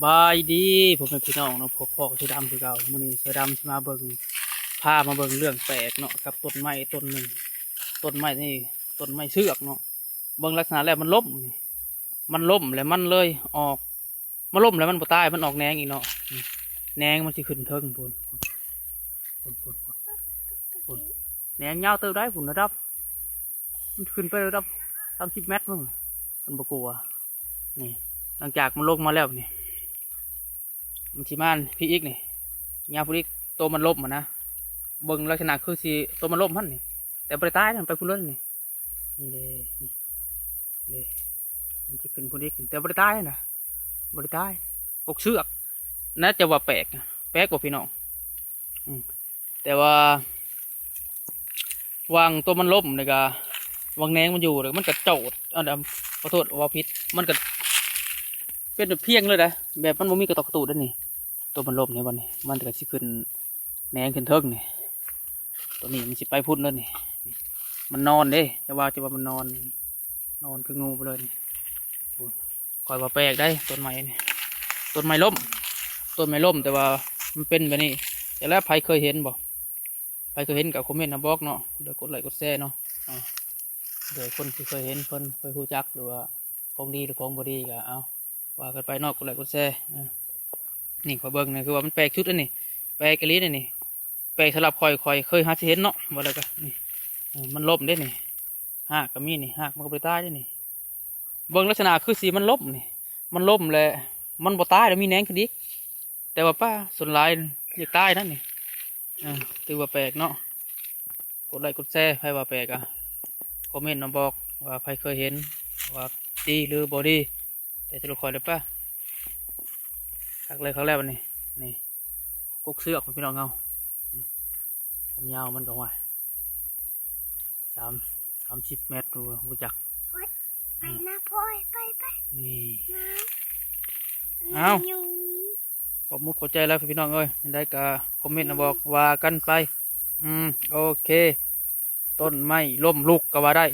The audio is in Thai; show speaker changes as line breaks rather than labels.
บายดีผมเป็นพี่น้องเนาะพวกพ่อกับเสือดำคือเก่ามื้อนี้เสือดำสิมาเบิ่งพามาเบิ่งเรื่องแปลกเนาะกับต้นไม้ต้นหนึ่งต้นไม้นี่ต้นไม้เสือกเนาะเบิ่งลักษณะแล้วมันล้มนี่มันล้มแล้วมันเลยออกมันล้มแล้วมันบ่ตายมันออกแหนงอีกเนาะแหนงมันสิขึ้นเทิงพุ่นพุ่นแหนงยาวเติบได้พุ่นระดับมันขึ้นไประดับ30 เมตรมั้งมันบ่กลัวนี่หลังจากมันลงมาแล้วนี่มันชิมานพี่อีกนี่ยาพี่อีกตัวมันล่มนะเบิ่งลักษณะคือสิตัวมันล่มพันนี่แต่บริตายมันไปพุ่นเลยนี่นี่เลยมันจะขึ้นพุ่นอีกแต่บริตายนะบริตายกกเสือกน่าจะว่าแปลกกว่าพี่น้องแต่ว่าวางตัวมันล่มเลยกะวางแหนงมันอยู่เลยมันกระโจดขอโทษว่าพิษมันกระเป็นแบบเพียงเลยนะแบบมันไม่มีกระตอกกระตูดด้วยนี่ตัวมันล่มในวันนี้มันก็สิขึ้นแหนงขึ้นเทิงนี่ตัวนี้มันสิไปพุ่นเลยนี่มันนอนเด้จะว่ามันนอนคืองูไปเลยนี่คอยว่าแปลกได้ต้นไม้นี่ต้นไม้ล่มแต่ว่ามันเป็นแบบนี้แต่แล้วใครเคยเห็นบ่ใครเคยเห็นกับคอมเมนต์นะบอกเนาะเดี๋ยวกดไลค์กดแชร์เนาะเดี๋ยวคนที่เคยเห็นคนเคยรู้จักหรือว่าของดีหรือของบ่ดีก็เอาว่ากันไปนอกกดไลค์กดแชร์นี่ขอเบิ้งนี่คือว่ามันแปลกชุดอันนี้แปลกกะลีนี่แปลกสลับคอยเคยหาที่เห็นเนาะว่าอะไรกันนี่มันล่มได้นี่หักก็มีนี่หักมันก็ไปตายได้นี่เบิ้งลักษณะคือสีมันล่มนี่มันล่มเลยมันบ่ตายแล้วมีแหนงขึ้นอีกแต่ว่าป้าส่วนลายอยากตายนั่นนี่ถือว่าแปลกเนาะกดไลค์กดแชร์ใครว่าแปลกคอมเมนต์มาบอกว่าใครเคยเห็นว่าดีหรือบ่ดีแต่จะรู้คอยเลยป้าครั้งแรกวันนี้นี่กุกเสือกพี่น้องเงาผมยาวมันก็ว่า30 เมตรดูรู้จัก
ไปนะพ่อยไป
นี่
น้
เอาขอบมุกขอใจแล้วพี่น้องเอ้ยได้ก็คอมเมนต์มาบอกว่ากันไปโอเคต้นไม้ล้มลุกก็ว่าได้